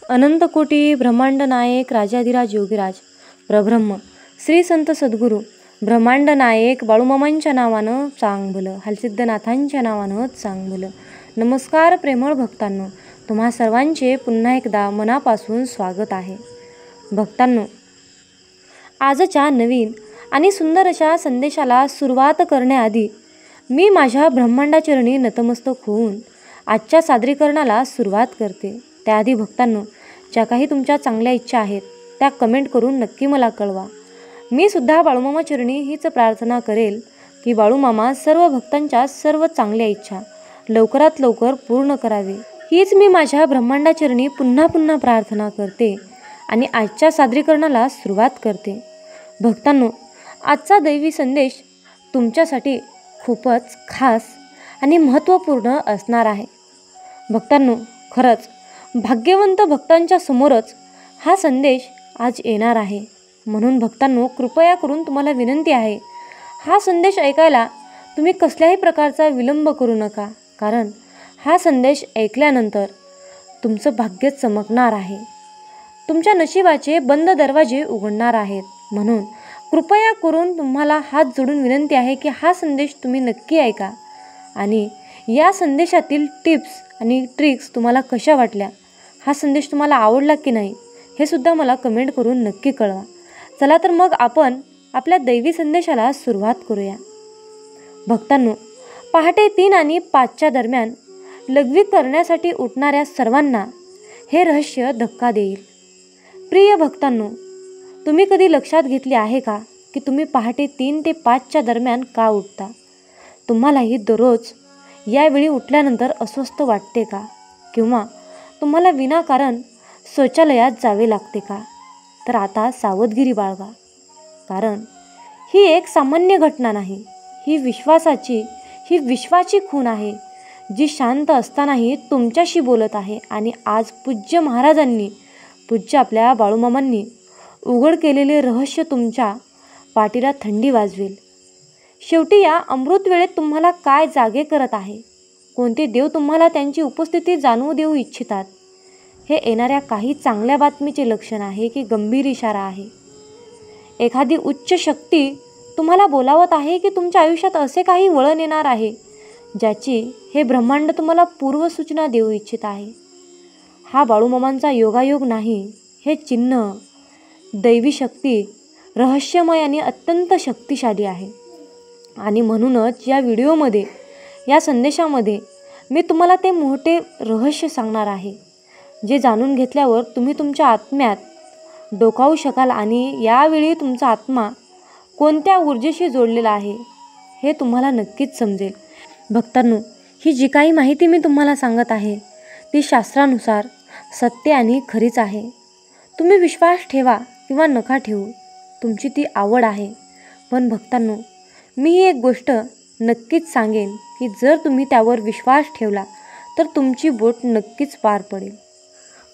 अनंतकोटी ब्रह्मांड नायक राजाधिराज योगीराज प्रब्रह्म श्री संत सद्गुरू ब्रह्मांड नायक बाळूमामांच्या नावानं चांग भलं, हलसिद्धनाथांच्या नावानं चांग भलं. नमस्कार प्रेमळ भक्तांनो, तुम्हा सर्वांचे पुन्हा एकदा मनापासून स्वागत आहे. भक्तांनो, आजच्या नवीन आणि सुंदर अशा संदेशाला सुरुवात करण्याआधी मी माझ्या ब्रह्मांडाचरणी नतमस्तक होऊन आजच्या सादरीकरणाला सुरुवात करते. त्याआधी भक्तांनो, ज्या काही तुमच्या चांगल्या इच्छा आहेत त्या कमेंट करून नक्की मला कळवा. मी सुद्धा बाळूमामाचरणी हीच प्रार्थना करेल की बाळूमामा सर्व भक्तांच्या सर्व चांगल्या इच्छा लवकरात लवकर पूर्ण करावे. हीच मी माझ्या ब्रह्मांडाचरणी पुन्हा पुन्हा प्रार्थना करते आणि आजच्या सादरीकरणाला सुरुवात करते. भक्तांनो, आजचा दैवी संदेश तुमच्यासाठी खूपच खास आणि महत्त्वपूर्ण असणार आहे. भक्तांनो, खरंच भाग्यवंत भक्तांच्या समोरच हा संदेश आज येणार आहे. म्हणून भक्तांनो, कृपया करून तुम्हाला विनंती आहे, हा संदेश ऐकायला तुम्ही कसल्याही प्रकारचा विलंब करू नका. कारण हा संदेश ऐकल्यानंतर तुमचं भाग्य चमकणार आहे, तुमच्या नशिबाचे बंद दरवाजे उघडणार आहेत. म्हणून कृपया करून तुम्हाला हात जोडून विनंती आहे की हा संदेश तुम्ही नक्की ऐका आणि या संदेशातील टिप्स आणि ट्रिक्स तुम्हाला कशा वाटल्या, हा संदेश तुम्हाला आवडला की नाही हे सुद्धा मला कमेंट करून नक्की कळवा. चला तर मग आपण आपल्या दैवी संदेशाला सुरुवात करूया. भक्तांनो, पहाटे 3 आणि 5च्या दरम्यान लघवी करण्यासाठी उठणाऱ्या सर्वांना हे रहस्य धक्का देईल. प्रिय भक्तांनो, तुम्ही कधी लक्षात घेतले आहे का की तुम्ही पहाटे 3 ते 5च्या दरम्यान का उठता? तुम्हालाही दररोज यावेळी उठल्यानंतर अस्वस्थ वाटते का? किंवा तुम्हाला विनाकारण शौचालयात जावे लागते का? तर आता सावधगिरी बाळगा, कारण ही एक सामान्य घटना नाही. ही विश्वाची खूण आहे, जी शांत असतानाही तुमच्याशी बोलत आहे. आणि आज पूज्य महाराजांनी, पूज्य आपल्या बाळूमामांनी उघड केलेले रहस्य तुमच्या पाठीला थंडी वाजवेल. शेवटी या अमृत वेळेत तुम्हाला काय जागे करत आहे? कोणते देव तुम्हाला त्यांची उपस्थिती जाणवू देऊ इच्छितात? हे येणाऱ्या काही चांगल्या बातमीचे लक्षण आहे की गंभीर इशारा आहे? एखादी उच्च शक्ती तुम्हाला बोलावत आहे की तुमच्या आयुष्यात असे काही वळण येणार आहे ज्याची हे ब्रह्मांड तुम्हाला पूर्वसूचना देऊ इच्छित आहे? हा बाळूमामांचा योगायोग नाही, हे चिन्ह दैवी शक्ती रहस्यमय आणि अत्यंत शक्तिशाली आहे. आणि म्हणूनच या व्हिडिओमध्ये, या संदेशामध्ये मी तुम्हाला ते मोठे रहस्य सांगणार आहे, जे जाणून घेतल्यावर तुम्ही तुमच्या आत्म्यात डोकावू शकाल आणि यावेळी तुमचा आत्मा कोणत्या ऊर्जेशी जोडलेला आहे हे तुम्हाला नक्कीच समजेल. भक्तांनो, ही जी काही माहिती मी तुम्हाला सांगत आहे ती शास्त्रानुसार सत्य आणि खरीच आहे. तुम्ही विश्वास ठेवा किंवा नका ठेवू, तुमची ती आवड आहे. पण भक्तांनो, मी ही एक गोष्ट नक्कीच सांगेन की जर तुम्ही त्यावर विश्वास ठेवला तर तुमची बोट नक्कीच पार पडेल.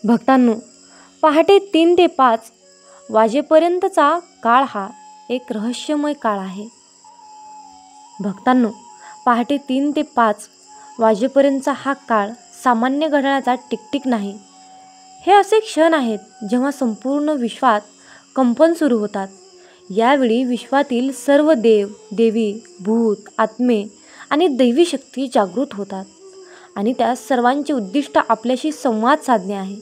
भक्तांनो, पहाटे 3 ते 5 वाजेपर्यंतचा काळ हा एक रहस्यमय काळ आहे. भक्तांनो, पहाटे 3 ते 5 वाजेपर्यंतचा हा काळ सामान्य घड्याळाचा टिकटिक नाही. हे असे क्षण आहेत जेव्हा संपूर्ण विश्वात कंपन सुरू होतात. यावेळी विश्वातील सर्व देव, देवी, भूत, आत्मे आणि दैवी शक्ती जागृत होतात आणि त्या सर्वांचे उद्दिष्ट आपल्याशी संवाद साधणे आहे,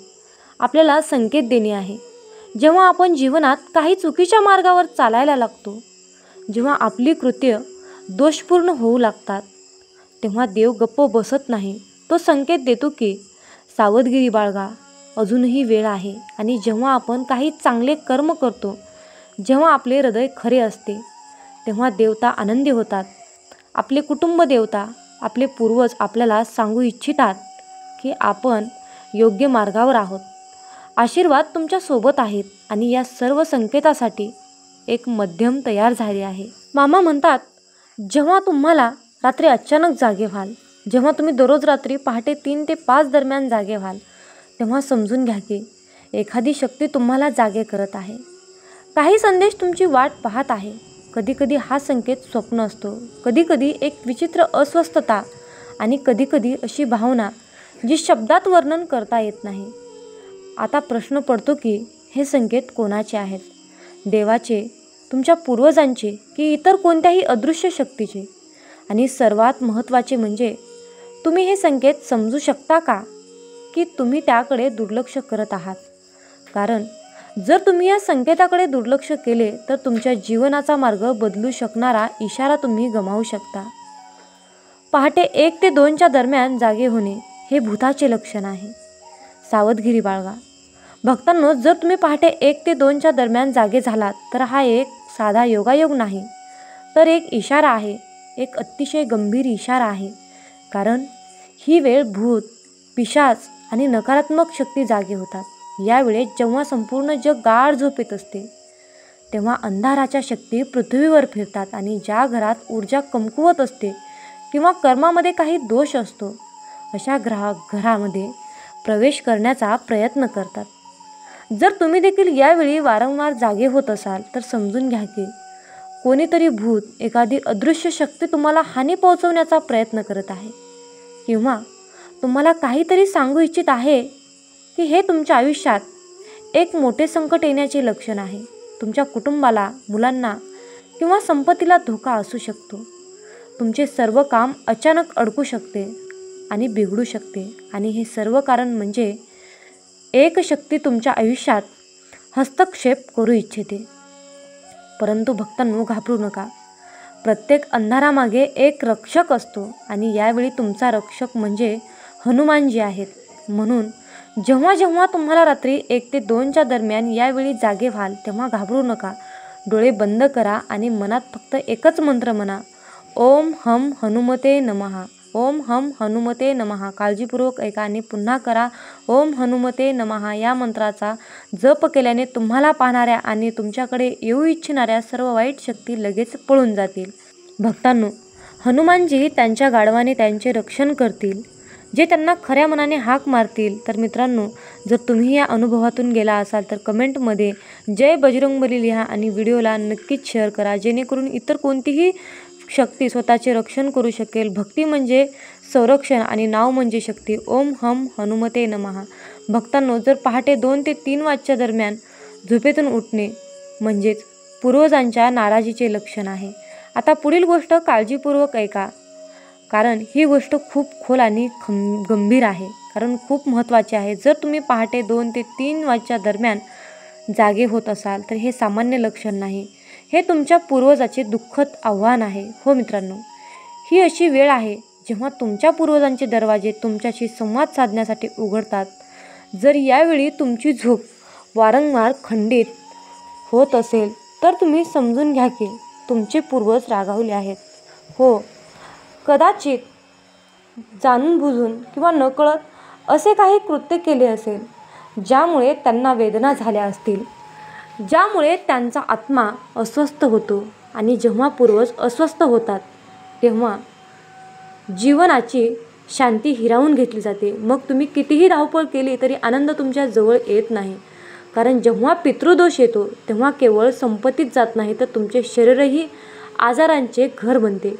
आपल्याला संकेत देणे आहे. जेव्हा आपण जीवनात काही चुकीच्या मार्गावर चालायला लागतो, जेव्हा आपली कृत्य दोषपूर्ण होऊ लागतात, तेव्हा देव गप्प बसत नाही. तो संकेत देतो की सावधगिरी बाळगा, अजूनही वेळ आहे. आणि जेव्हा आपण काही चांगले कर्म करतो, जेव्हा आपले हृदय खरे असते, तेव्हा देवता आनंदी होतात. आपले कुटुंब देवता, आपले पूर्वज आपल्याला सांगू इच्छितात की आपण योग्य मार्गावर आहोत, आशीर्वाद तुमच्या सोबत आहेत. आणि या सर्व संकेतासाठी एक माध्यम तयार झाले आहे. मामा म्हणतात, जेव्हा तुम्हाला रात्री अचानक जागे व्हाल, जेव्हा तुम्ही दररोज रात्री पहाटे 3 ते 5 दरम्यान जागे व्हाल, तेव्हा समजून घ्या की एखादी शक्ती तुम्हाला जागे करत आहे. काही संदेश तुमची वाट पाहत आहे. कधीकधी हा संकेत स्वप्न असतो, कधीकधी एक विचित्र अस्वस्थता आणि कधीकधी अशी भावना जी शब्दात वर्णन करता येत नाही. आता प्रश्न पडतो की हे संकेत कोणाचे आहेत? देवाचे, तुमच्या पूर्वजांचे की इतर कोणत्याही अदृश्य शक्तीचे? आणि सर्वात महत्त्वाचे म्हणजे तुम्ही हे संकेत समजू शकता का की तुम्ही त्याकडे दुर्लक्ष करत आहात? कारण जर तुम्ही या संकेताकडे दुर्लक्ष केले तर तुमच्या जीवनाचा मार्ग बदलू शकणारा इशारा तुम्ही गमावू शकता. पहाटे 1 ते 2च्या दरम्यान जागे होणे हे भूताचे लक्षण आहे. सावधगिरी बाळगा. भक्तांनो, जर तुम्ही पहाटे 1 ते 2च्या दरम्यान जागे झालात तर हा एक साधा योगायोग नाही, तर एक इशारा आहे, एक अतिशय गंभीर इशारा आहे. कारण ही वेळ भूत, पिशाच आणि नकारात्मक शक्ती जागे होतात. यावेळेस जेव्हा संपूर्ण जग गाढ झोपेत असते तेव्हा अंधाराच्या शक्ती पृथ्वीवर फिरतात आणि ज्या घरात ऊर्जा कमकुवत असते किंवा कर्मामध्ये काही दोष असतो अशा घरामध्ये प्रवेश करण्याचा प्रयत्न करतात. जर तुम्ही देखील यावेळी वारंवार जागे होत असाल तर समजून घ्या की कोणीतरी भूत, एखादी अदृश्य शक्ती तुम्हाला हानी पोहोचवण्याचा प्रयत्न करत आहे किंवा तुम्हाला काहीतरी सांगू इच्छित आहे की हे तुमच्या आयुष्यात एक मोठे संकट येण्याचे लक्षण आहे. तुमच्या कुटुंबाला, मुलांना किंवा संपत्तीला धोका असू शकतो. तुमचे सर्व काम अचानक अडकू शकते आणि बिघडू शकते आणि हे सर्व कारण म्हणजे एक शक्ती तुमच्या आयुष्यात हस्तक्षेप करू इच्छिते. परंतु भक्तांनो, घाबरू नका. प्रत्येक अंधारामागे एक रक्षक असतो आणि यावेळी तुमचा रक्षक म्हणजे हनुमानजी आहेत. म्हणून जेव्हा जेव्हा तुम्हाला रात्री 1 ते 2च्या दरम्यान यावेळी जागे व्हाल तेव्हा घाबरू नका. डोळे बंद करा आणि मनात फक्त एकच मंत्र म्हणा, ओम हम हनुमते नमः. ओम हम हनुमते नमः. काळजीपूर्वक ऐका आणि पुन्हा करा ओम हनुमते नमः. या मंत्राचा जप केल्याने तुम्हाला पाहणाऱ्या आणि तुमच्याकडे येऊ इच्छिणाऱ्या सर्व वाईट शक्ती लगेच पळून जातील. भक्तांनो, हनुमानजी त्यांच्या गाढवाने त्यांचे रक्षण करतील, जे त्यांना खऱ्या मनाने हाक मारतील. तर मित्रांनो, जर तुम्ही या अनुभवातून गेला असाल तर कमेंटमध्ये जय बजरंगबली लिहा आणि व्हिडिओला नक्कीच शेअर करा, जेणेकरून इतर कोणतीही शक्ती स्वतःचे रक्षण करू शकेल. भक्ती म्हणजे संरक्षण आणि नाव म्हणजे शक्ती. ओम हम हनुमते नमः. भक्तांनो, जर पहाटे 2 ते 3 वाजच्या दरम्यान झोपेतून उठणे म्हणजेच पूर्वजांच्या नाराजीचे लक्षण आहे. आता पुढील गोष्ट काळजीपूर्वक ऐका, कारण ही गोष्ट खूप खोल आणि गंभीर आहे, कारण खूप महत्त्वाची आहे. जर तुम्ही पहाटे 2 ते 3 वाजच्या दरम्यान जागे होत असाल तर हे सामान्य लक्षण नाही, हे तुमच्या पूर्वजाचे दुःखद आव्हान आहे. हो मित्रांनो, ही अशी वेळ आहे जेव्हा तुमच्या पूर्वजांचे दरवाजे तुमच्याशी संवाद साधण्यासाठी उघडतात. जर यावेळी तुमची झोप वारंवार खंडित होत असेल तर तुम्ही समजून घ्या की तुमचे पूर्वज रागावले आहेत. हो, कदाचित जाणून बुजून किंवा नकळत असे काही कृत्य केले असेल ज्यामुळे त्यांना वेदना झाल्या असतील, ज्यामुळे त्यांचा आत्मा अस्वस्थ होतो. आणि जेव्हा पूर्वज अस्वस्थ होतात तेव्हा जीवनाची शांती हिरावून घेतली जाते. मग तुम्ही कितीही धावपळ केली तरी आनंद तुमच्या जवळ येत नाही. कारण जेव्हा पितृदोष येतो तेव्हा केवळ संपत्तीच जात नाही तर तुमचे शरीरही आजारांचे घर बनते.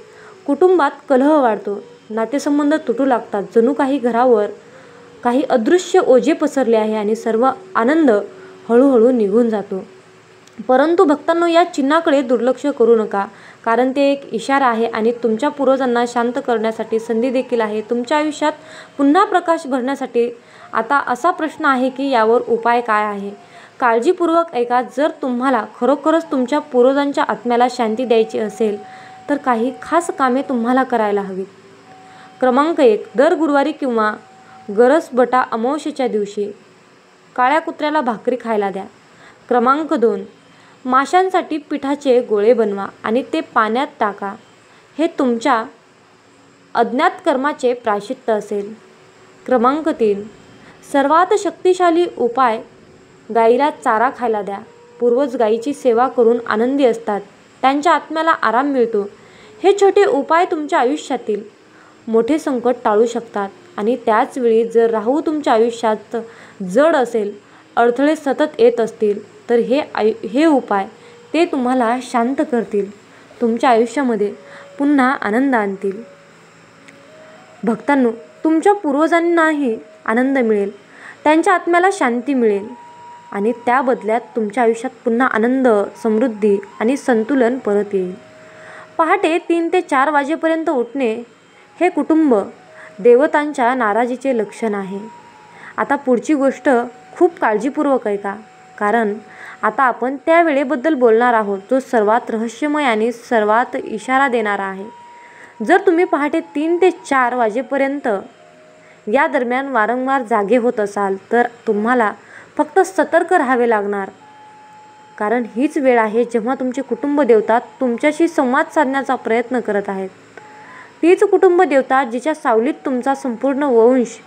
कुटुंबात कलह वाढतो, नातेसंबंध तुटू लागतात, जणू काही घरावर काही अदृश्य ओझे पसरले आहे आणि सर्व आनंद हळूहळू निघून जातो. परंतु भक्तांनो, या चिन्हाकडे दुर्लक्ष करू नका, कारण ते एक इशारा आहे आणि तुमच्या पूर्वजांना शांत करण्यासाठी संधी देखील आहे. तुमच्या आयुष्यात पुन्हा प्रकाश भरण्यासाठी आता असा प्रश्न आहे की यावर उपाय काय आहे? काळजीपूर्वक ऐका. जर तुम्हाला खरोखरच तुमच्या पूर्वजांच्या आत्म्याला शांती द्यायची असेल तर काही खास कामे तुम्हाला करायला हवीत. क्रमांक 1, दर गुरुवारी किंवा गरसबटा अमावस्येच्या दिवशी काळ्या कुत्र्याला भाकरी खायला द्या. क्रमांक 2, माशांसाठी पिठाचे गोळे बनवा आणि ते पाण्यात टाका. हे तुमच्या अज्ञात कर्माचे प्रायश्चित्त असेल. क्रमांक 3, सर्वात शक्तिशाली उपाय, गाईला चारा खायला द्या. पूर्वज गाईची सेवा करून आनंदी असतात, त्यांच्या आत्म्याला आराम मिळतो. हे छोटे उपाय तुमच्या आयुष्यातील मोठे संकट टाळू शकतात. आणि त्याचवेळी जर राहू तुमच्या आयुष्यात जड असेल, अडथळे सतत येत असतील तर हे उपाय ते तुम्हाला शांत करतील, तुमच्या आयुष्यामध्ये पुन्हा आनंद आणतील. भक्तांनो, तुमच्या पूर्वजांनाही आनंद मिळेल, त्यांच्या आत्म्याला शांती मिळेल आणि त्या बदल्यात तुमच्या आयुष्यात पुन्हा आनंद, समृद्धी आणि संतुलन परत येईल. पहाटे 3 ते 4 वाजेपर्यंत उठणे हे कुटुंब देवतांच्या नाराजीचे लक्षण आहे. आता पुढची गोष्ट खूप काळजीपूर्वक ऐका, कारण आता आपण त्या वेळेबद्दल बोलणार आहोत जो सर्वात रहस्यमय आणि सर्वात इशारा देणारा आहे. जर तुम्ही पहाटे 3 ते 4 वाजेपर्यंत या दरम्यान वारंवार जागे होत असाल तर तुम्हाला फक्त सतर्क राहावे लागणार, कारण हीच वेळ आहे जेव्हा तुमचे कुटुंब देवता तुमच्याशी संवाद साधण्याचा प्रयत्न करत आहेत. तीच कुटुंब देवता जिच्या सावलीत तुमचा संपूर्ण वंश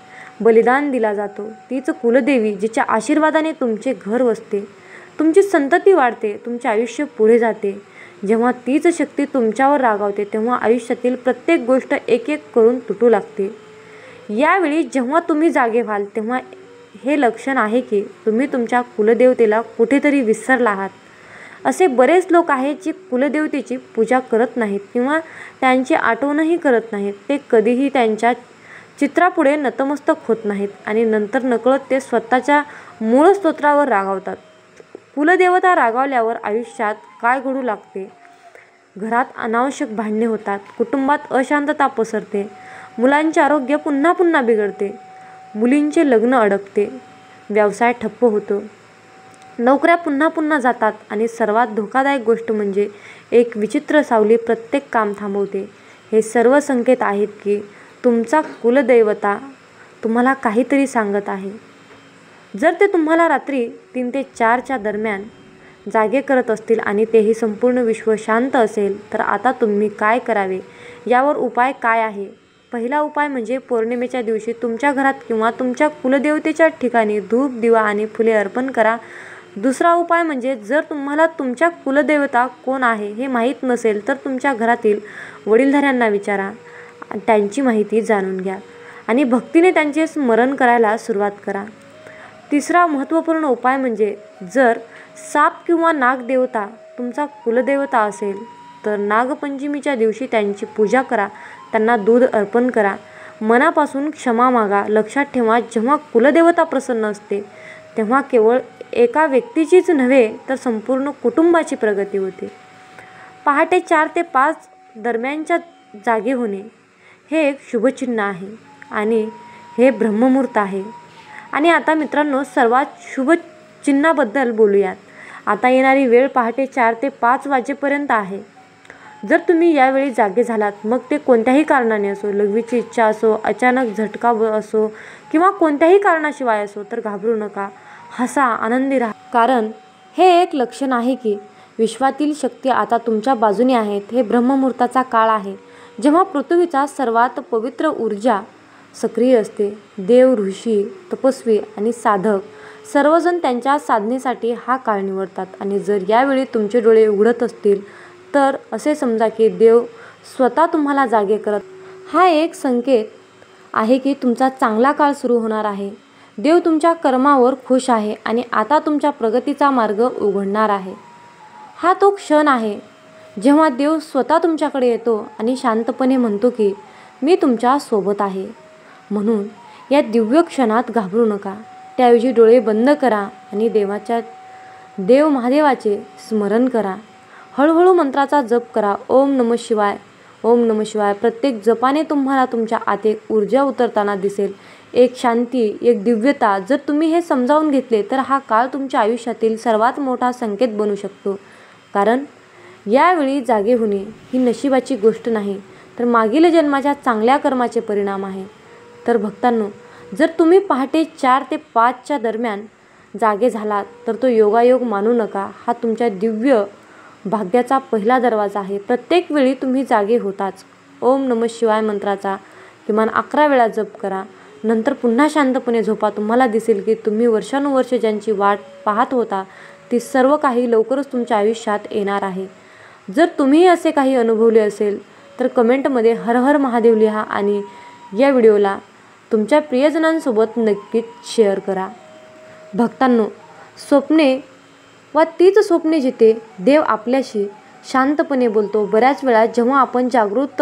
बलिदान दिला जातो, तीच कुलदेवी जिच्या आशीर्वादाने तुमचे घर वसते, तुमची संतती वाढते, तुमचे आयुष्य पुढे जाते. जेव्हा तीच शक्ती तुमच्यावर रागावते तेव्हा आयुष्यातील प्रत्येक गोष्ट एक एक करून तुटू लागते. यावेळी जेव्हा तुम्ही जागे व्हाल तेव्हा हे लक्षण आहे की तुम्ही तुमच्या कुलदेवतेला कुठेतरी विसरला आहात. असे बरेच लोक आहेत जे कुलदेवतेची पूजा करत नाहीत किंवा त्यांची आठवणही करत नाहीत. ते कधीही त्यांच्या चित्रापुढे नतमस्तक होत नाहीत आणि नंतर नकळत ते स्वतःच्या मूळ स्तोत्रावर रागावतात. कुलदेवता रागावल्यावर आयुष्यात काय घडू लागते? घरात अनावश्यक भांडणे होतात, कुटुंबात अशांतता पसरते, मुलांचे आरोग्य पुन्हा पुन्हा बिघडते, मुलींचे लग्न अडकते, व्यवसाय ठप्प होतो, नोकऱ्या पुन्हा पुन्हा जातात आणि सर्वात धोकादायक गोष्ट म्हणजे एक विचित्र सावली प्रत्येक काम थांबवते. हे सर्व संकेत आहेत की तुमचा कुलदैवता तुम्हाला काहीतरी सांगत आहे. जर ते तुम्हाला रात्री 3 ते 4च्या दरम्यान जागे करत असतील आणि तेही संपूर्ण विश्व शांत असेल तर आता तुम्ही काय करावे यावर उपाय काय आहे? पहिला उपाय म्हणजे पौर्णिमेच्या दिवशी तुमच्या घरात किंवा तुमच्या कुलदेवतेच्या ठिकाणी धूप, दिवा आणि फुले अर्पण करा. दुसरा उपाय म्हणजे जर तुम्हाला तुमच्या कुलदेवता कोण आहे हे माहीत नसेल तर तुमच्या घरातील वडीलधाऱ्यांना विचारा, त्यांची माहिती जाणून घ्या आणि भक्तीने त्यांचे स्मरण करायला सुरुवात करा. तिसरा महत्त्वपूर्ण उपाय म्हणजे जर साप किंवा नागदेवता तुमचा कुलदेवता असेल तर नागपंचमीच्या दिवशी त्यांची पूजा करा, त्यांना दूध अर्पण करा, मनापासून क्षमा मागा. लक्षात ठेवा, जेव्हा कुलदेवता प्रसन्न असते तेव्हा केवळ एका व्यक्तीचीच नव्हे तर संपूर्ण कुटुंबाची प्रगती होते. पहाटे 4 ते 5 दरम्यानच्या जागे होणे हे एक शुभचिन्ह आहे आणि हे ब्रह्ममुहूर्त आहे. आणि आता मित्रांनो, सर्वात शुभ चिन्हाबद्दल बोलूयात. आता येणारी वेळ पहाटे 4 ते 5 वाजेपर्यंत आहे. जर तुम्ही यावेळी जागे झालात, मग ते कोणत्याही कारणाने असो, लघवीची इच्छा असो, अचानक झटका असो किंवा कोणत्याही कारणाशिवाय असो, तर घाबरू नका, हसा, आनंदी राहा, कारण हे एक लक्षण आहे की विश्वातील शक्ती आता तुमच्या बाजूने आहेत. हे ब्रह्ममुहूर्ताचा काळ आहे जेव्हा पृथ्वीचा सर्वात पवित्र ऊर्जा सक्रिय असते. देव, ऋषी, तपस्वी आणि साधक सर्वजण त्यांच्या साधनेसाठी हा काळ निवडतात आणि जर यावेळी तुमचे डोळे उघडत असतील तर असे समजा की देव स्वतः तुम्हाला जागे करत. हा एक संकेत आहे की तुमचा चांगला काळ सुरू होणार आहे. देव तुमच्या कर्मावर खुश आहे आणि आता तुमच्या प्रगतीचा मार्ग उघडणार आहे. हा तो क्षण आहे जेव्हा देव स्वतः तुमच्याकडे येतो आणि शांतपणे म्हणतो की मी तुमच्या सोबत आहे. म्हणून या दिव्य क्षणात घाबरू नका. त्याऐवजी डोळे बंद करा आणि देव महादेवाचे स्मरण करा. हळूहळू मंत्राचा जप करा. ओम नमः शिवाय, ओम नमः शिवाय. प्रत्येक जपाने तुम्हाला तुमच्या आत एक ऊर्जा उतरताना दिसेल, एक शांती, एक दिव्यता. जर तुम्ही हे समजावून घेतले तर हा काळ तुमच्या आयुष्यातील सर्वात मोठा संकेत बनू शकतो, कारण यावेळी जागे होणे ही नशिबाची गोष्ट नाही तर मागील जन्माच्या चांगल्या कर्माचे परिणाम आहे. तर भक्तांनो, जर तुम्ही पहाटे 4 ते 5च्या दरम्यान जागे झालात तर तो योगायोग मानू नका. हा तुमच्या दिव्य भाग्याचा पहिला दरवाजा आहे. प्रत्येक वेळी तुम्ही जागे होताच ओम नमः शिवाय मंत्राचा किमान 11 वेळा जप करा. नंतर पुन्हा शांतपणे झोपा. तुम्हाला दिसेल की तुम्ही वर्षानुवर्षे ज्यांची वाट पाहत होता ती सर्व काही लवकरच तुमच्या आयुष्यात येणार आहे. जर तुम्ही असे काही अनुभवले असेल तर कमेंटमध्ये हर हर महादेव लिहा आणि या व्हिडिओला तुमच्या प्रियजनांसोबत नक्कीच शेअर करा. भक्तांनो, स्वप्ने व तीच स्वप्ने जिथे देव आपल्याशी शांतपणे बोलतो. बऱ्याच वेळा जेव्हा आपण जागृत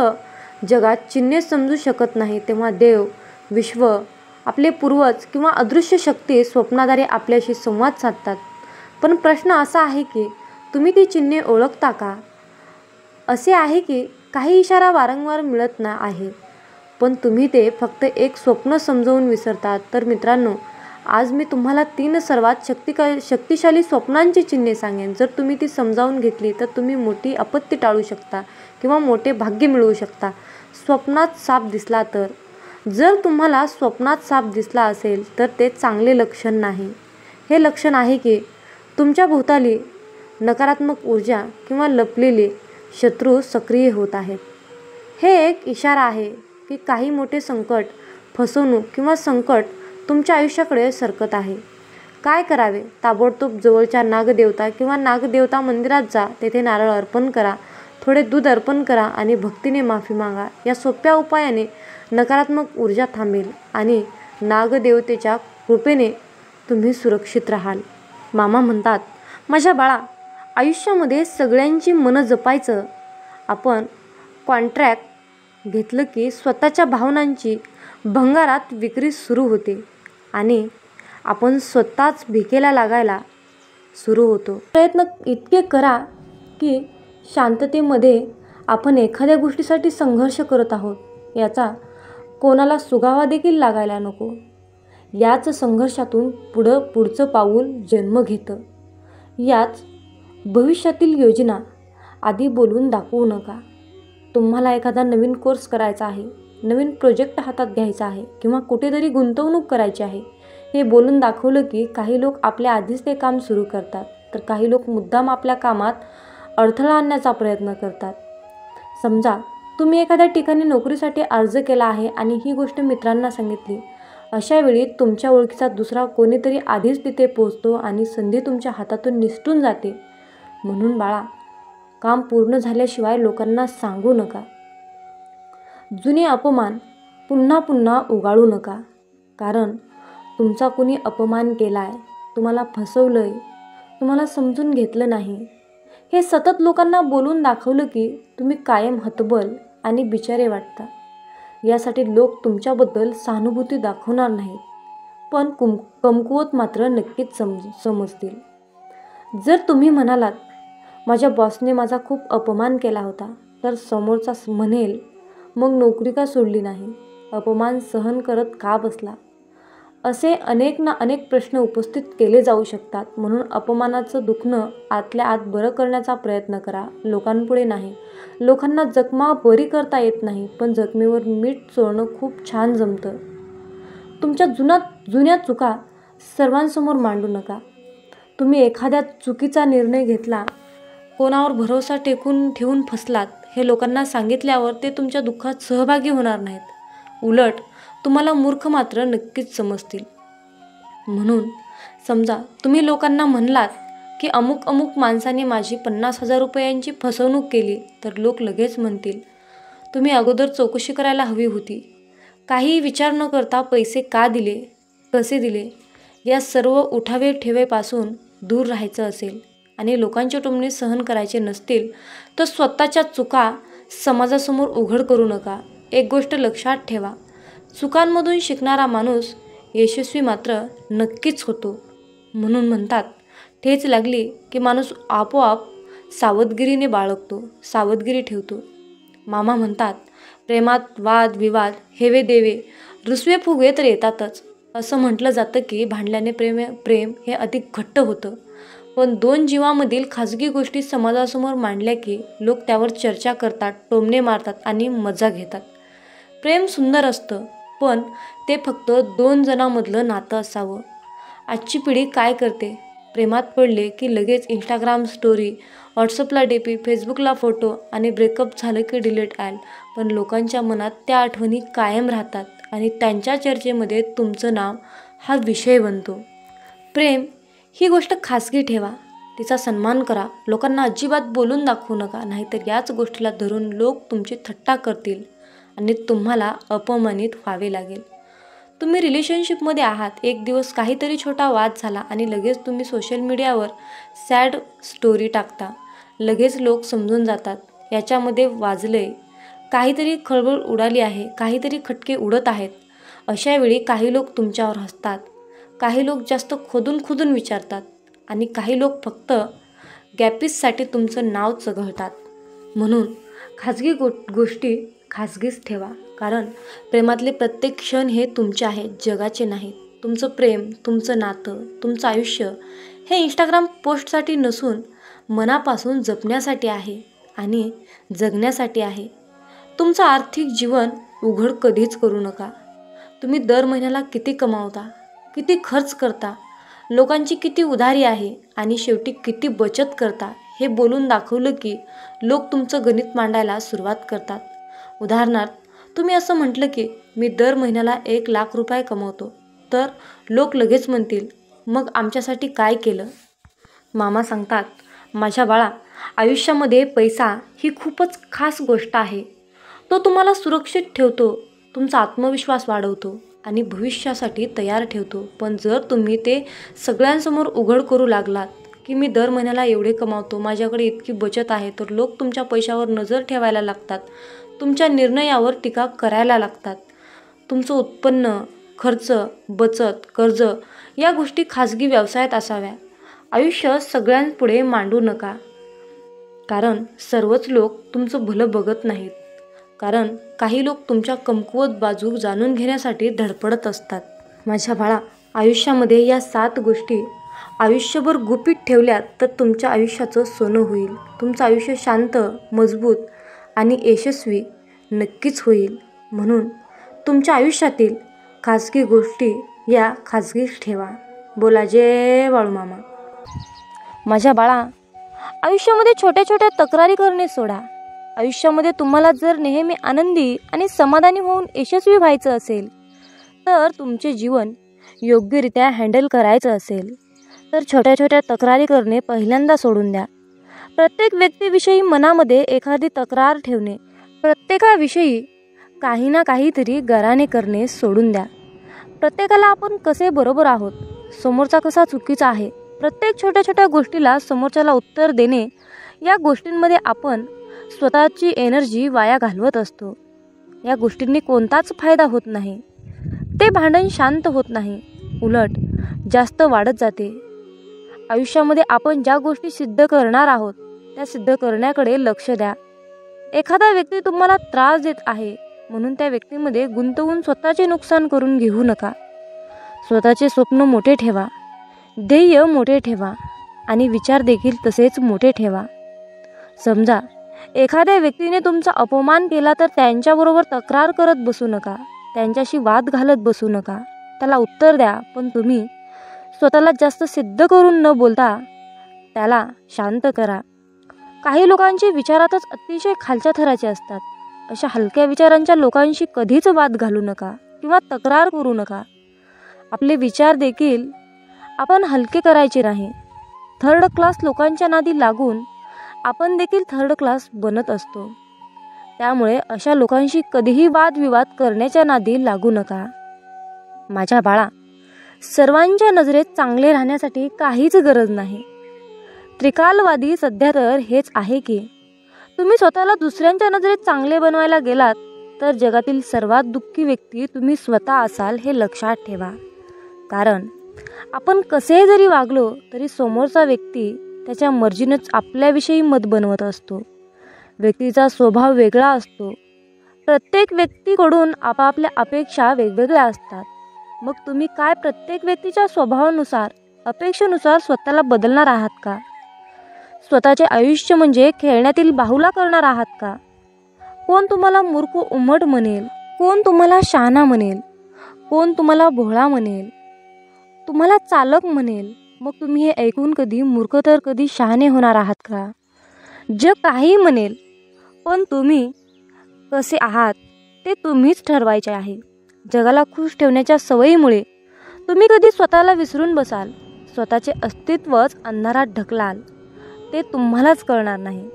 जगात चिन्हे समजू शकत नाही तेव्हा देव, विश्व आपले पूर्वज किंवा अदृश्य शक्ती स्वप्नाद्वारे आपल्याशी संवाद साधतात. पण प्रश्न असा आहे की तुम्ही ती चिन्हे ओळखता का? असे आहे की काही इशारा वारंवार मिळत ना आहे, पण तुम्ही ते फक्त एक स्वप्न समजवून विसरतात. तर मित्रांनो, आज मी तुम्हाला 3 सर्वात शक्तिशाली स्वप्नांची चिन्हे सांगेन. जर तुम्ही ती समजावून घेतली तर तुम्ही मोठी आपत्ती टाळू शकता किंवा मोठे भाग्य मिळवू शकता. स्वप्नात साप दिसला तर, जर तुम्हाला स्वप्नात साप दिसला असेल तर ते चांगले लक्षण नाही. हे लक्षण आहे की तुमच्या भोवताली नकारात्मक ऊर्जा किंवा लपलेले शत्रू सक्रिय होत आहेत. हे एक इशारा आहे की काही मोठे संकट, फसवणूक किंवा संकट तुमच्या आयुष्याकडे सरकत आहे. काय करावे? ताबडतोब जवळच्या नागदेवता किंवा नागदेवता मंदिरात जा. तेथे नारळ अर्पण करा, थोडे दूध अर्पण करा आणि भक्तीने माफी मागा. या सोप्या उपायाने नकारात्मक ऊर्जा थांबेल आणि नागदेवतेच्या कृपेने तुम्ही सुरक्षित राहाल. मामा म्हणतात, माझ्या बाळा, आयुष्यामध्ये सगळ्यांची मनं जपायचं. आपण कॉन्ट्रॅक्ट घेतलं की स्वतःच्या भावनांची भंगारात विक्री सुरू होते आणि आपण स्वतःच भिकेला लागायला सुरू होतो. प्रयत्न इतके करा की शांततेमध्ये आपण एखाद्या गोष्टीसाठी संघर्ष करत आहोत याचा कोणाला सुगावा देखील लागायला नको. याच संघर्षातून पुढचं पाऊल जन्म घेतं. याच भविष्यातील योजना आधी बोलून दाखवू नका. तुम्हाला एखादा नवीन कोर्स करायचा आहे, नवीन प्रोजेक्ट हातात घ्यायचा आहे किंवा कुठेतरी गुंतवणूक करायची आहे, हे बोलून दाखवलं की काही लोक आपल्या आधीच ते काम सुरू करतात, तर काही लोक मुद्दाम आपल्या कामात अडथळा आणण्याचा प्रयत्न करतात. समजा तुम्ही एखाद्या ठिकाणी नोकरीसाठी अर्ज केला आहे आणि ही गोष्ट मित्रांना सांगितली. अशा वेळी तुमच्या ओळखीचा दुसरा कोणीतरी आधीच तिथे पोहोचतो आणि संधी तुमच्या हातातून निसटून जाते. म्हणून बाळा, काम पूर्ण झाल्याशिवाय लोकांना सांगू नका. जुने अपमान पुन्हा पुन्हा उगाळू नका. कारण तुमचा कोणी अपमान केलाय, तुम्हाला फसवलंय, तुम्हाला समजून घेतलं नाही, हे सतत लोकांना बोलून दाखवलं की तुम्ही कायम हतबल आणि बिचारे वाटता. यासाठी लोक तुमच्याबद्दल सहानुभूती दाखवणार नाहीत, पण कमकुवत मात्र नक्कीच समजतील. जर तुम्ही म्हणालात, माझ्या बॉसने माझा खूप अपमान केला होता, तर समोरचा म्हणेल, मग नोकरी का सोडली नाही? अपमान सहन करत का बसला? असे अनेक प्रश्न उपस्थित केले जाऊ शकतात. म्हणून अपमानाचं दुखणं आतल्या आत बरं करण्याचा प्रयत्न करा, लोकांपुढे नाही. लोकांना जखमा बरी करता येत नाही, पण जखमेवर मीठ चोळणं खूप छान जमतं. तुमच्या जुन्या चुका सर्वांसमोर मांडू नका. तुम्ही एखाद्या चुकीचा निर्णय घेतला, कोणावर भरोसा ठेवून फसलात, हे लोकांना सांगितल्यावर ते तुमच्या दुःखात सहभागी होणार नाहीत. उलट तुम्हाला मूर्ख मात्र नक्कीच समजतील. म्हणून समजा तुम्ही लोकांना म्हणलात की अमुक माणसाने माझी 50,000 रुपयांची फसवणूक केली, तर लोक लगेच म्हणतील, तुम्ही अगोदर चौकशी करायला हवी होती. काही विचार न करता पैसे का दिले, कसे दिले, या सर्व उठावे ठेवेपासून दूर राहायचं असेल आणि लोकांचे टोमणे सहन करायचे नसतील, तर स्वतःच्या चुका समाजासमोर उघड करू नका. एक गोष्ट लक्षात ठेवा, चुकांमधून शिकणारा माणूस यशस्वी मात्र नक्कीच होतो. म्हणून म्हणतात, ठेच लागली की माणूस आपोआप सावधगिरी ठेवतो. मामा म्हणतात, प्रेमात वाद विवाद, हेवे देवे, रुसवे फुगवे तर येतातच. असं म्हटलं जातं की भांडल्याने प्रेम हे अधिक घट्ट होतं. पण 2 जीवांमधील खाजगी गोष्टी समाजासमोर मांडल्या की लोक त्यावर चर्चा करतात, टोमणे मारतात आणि मजा घेतात. प्रेम सुंदर असतं, पण ते फक्त 2 जणांमधलं नातं असावं. आजची पिढी काय करते? प्रेमात पडले की लगेच इंस्टाग्राम स्टोरी, व्हॉट्सअपला डीपी, फेसबुकला फोटो आणि ब्रेकअप झालं की डिलीट आल. पण लोकांच्या मनात त्या आठवणी कायम राहतात आणि त्यांच्या चर्चेमध्ये तुमचं नाव हा विषय बनतो. प्रेम ही गोष्ट खाजगी ठेवा, तिचा सन्मान करा. लोकांना अजिबात बोलून दाखवू नका, नाहीतर याच गोष्टीला धरून लोक तुमची थट्टा करतील आणि तुम्हाला अपमानित व्हावे लागेल. तुम्ही रिलेशनशिपमध्ये आहात, एक दिवस काहीतरी छोटा वाद झाला आणि लगेच तुम्ही सोशल मीडियावर सॅड स्टोरी टाकता. लगेच लोक समजून जातात, याच्यामध्ये वाजलंय, काहीतरी खळबळ उडाली आहे, काहीतरी खटके उडत आहेत. अशा वेळी काही लोक तुमच्यावर हसतात, काही लोक जास्त खोदून खोदून विचारतात आणि काही लोक फक्त गॅपीससाठी तुमचं नाव चघळतात. म्हणून खाजगी गोष्टी खाजगीच ठेवा, कारण प्रेमातले प्रत्येक क्षण हे तुमचे आहेत, जगाचे नाहीत. तुमचं प्रेम, तुमचं नातं, तुमचं आयुष्य हे इंस्टाग्राम पोस्टसाठी नसून मनापासून जपण्यासाठी आहे आणि जगण्यासाठी आहे. तुमचं आर्थिक जीवन उघड कधीच करू नका. तुम्ही दर महिन्याला किती कमावता, किती खर्च करता, लोकांची किती उधारी आहे आणि शेवटी किती बचत करता हे बोलून दाखवलं की लोक तुमचं गणित मांडायला सुरुवात करतात. उदाहरणार्थ, तुम्ही असं म्हटलं की मी दर महिन्याला 1,00,000 रुपये कमवतो, तर लोक लगेच म्हणतील, मग आमच्यासाठी काय केलं? मामा सांगतात, माझ्या बाळा, आयुष्यामध्ये पैसा ही खूपच खास गोष्ट आहे. तो तुम्हाला सुरक्षित ठेवतो, तुमचा आत्मविश्वास वाढवतो आणि भविष्यासाठी तयार ठेवतो. पण जर तुम्ही ते सगळ्यांसमोर उघड करू लागलात की मी दर महिन्याला एवढे कमावतो, माझ्याकडे इतकी बचत आहे, तर लोक तुमच्या पैशावर नजर ठेवायला लागतात, तुमच्या निर्णयावर टीका करायला लागतात. तुमचं उत्पन्न, खर्च, बचत, कर्ज या गोष्टी खाजगी व्यवसायात असाव्या. आयुष्य सगळ्यांपुढे मांडू नका, कारण सर्वच लोक तुमचं भलं बघत नाहीत. कारण काही लोक तुमच्या कमकुवत बाजू जाणून घेण्यासाठी धडपडत असतात. माझ्या बाळा, आयुष्यामध्ये या 7 गोष्टी आयुष्यभर गुपित ठेवल्यात तर तुमच्या आयुष्याचं सोनं होईल. तुमचं आयुष्य शांत, मजबूत आणि यशस्वी नक्कीच होईल. म्हणून तुमच्या आयुष्यातील खाजगी गोष्टी या खाजगीच ठेवा. बोला जय बाळूमामा. माझ्या बाळा, आयुष्यामध्ये छोट्या छोट्या तक्रारी करणे सोडा. आयुष्यामध्ये तुम्हाला जर नेहमी आनंदी आणि समाधानी होऊन यशस्वी व्हायचं असेल, तर तुमचे जीवन योग्यरित्या हँडल करायचं असेल, तर छोट्या छोट्या तक्रारी करणे पहिल्यांदा सोडून द्या. प्रत्येक व्यक्तीविषयी मनामध्ये एखादी तक्रार ठेवणे, प्रत्येकाविषयी काही ना काहीतरी गराणे करणे सोडून द्या. प्रत्येकाला आपण कसे बरोबर आहोत, समोरचा कसा चुकीचा आहे, प्रत्येक छोट्या छोट्या गोष्टीला समोरच्याला उत्तर देणे, या गोष्टींमध्ये आपण स्वतःची एनर्जी वाया घालवत असतो. या गोष्टींनी कोणताच फायदा होत नाही. ते भांडण शांत होत नाही, उलट जास्त वाढत जाते. आयुष्यामध्ये आपण ज्या गोष्टी सिद्ध करणार आहोत त्या सिद्ध करण्याकडे लक्ष द्या. एखादा व्यक्ती तुम्हाला त्रास देत आहे म्हणून त्या व्यक्तीमध्ये गुंतवून स्वतःचे नुकसान करून घेऊ नका. स्वतःचे स्वप्न मोठे ठेवा, ध्येय मोठे ठेवा आणि विचार देखील तसेच मोठे ठेवा. समजा एखाद्या व्यक्तीने तुमचा अपमान केला तर त्यांच्याबरोबर तक्रार करत बसू नका, त्यांच्याशी वाद घालत बसू नका. त्याला उत्तर द्या, पण तुम्ही स्वतःला जास्त सिद्ध करून न बोलता त्याला शांत करा. काही लोकांचे विचारातच अतिशय खालच्या थराचे असतात. अशा हलक्या विचारांच्या लोकांशी कधीच वाद घालू नका किंवा तक्रार करू नका. आपले विचार देखील आपण हलके करायचे नाही. थर्ड क्लास लोकांच्या नादी लागून आपण देखील थर्ड क्लास बनत असतो. त्यामुळे अशा लोकांशी कधीही वादविवाद करण्याच्या नादी लागू नका. माझ्या बाळा, सर्वांच्या नजरेत चांगले राहण्यासाठी काहीच गरज नाही. त्रिकालवादी सध्या तर हेच आहे की तुम्ही स्वतःला दुसऱ्यांच्या नजरेत चांगले बनवायला गेलात तर जगातील सर्वात दुःखी व्यक्ती तुम्ही स्वतः असाल हे लक्षात ठेवा. कारण आपण कसे जरी वागलो तरी समोरचा व्यक्ती त्याच्या मर्जीनेच आपल्याविषयी मत बनवत असतो. व्यक्तीचा स्वभाव वेगळा असतो. प्रत्येक व्यक्तीकडून आपापल्या अपेक्षा वेगवेगळ्या असतात. मग तुम्ही काय प्रत्येक व्यक्तीच्या स्वभावानुसार, अपेक्षेनुसार स्वतःला बदलणार आहात का? स्वतःचे आयुष्य म्हणजे खेळण्यातील बाहुला करणार आहात का? कोण तुम्हाला मूर्ख उमट म्हणेल, कोण तुम्हाला शहाणा म्हणेल, कोण तुम्हाला भोळा म्हणेल, तुम्हाला चालक म्हणेल. मग तुम्ही हे ऐकून कधी मूर्ख तर कधी शहाणे होणार आहात का? जग काही म्हणेल, पण तुम्ही कसे आहात ते तुम्हीच ठरवायचे आहे. जगाला खुश ठेवण्याच्या सवयीमुळे तुम्ही कधी स्वतःला विसरून बसाल, स्वतःचे अस्तित्वच अंधारात ढकलाल. ते तुम्हालाच कळणार नाही.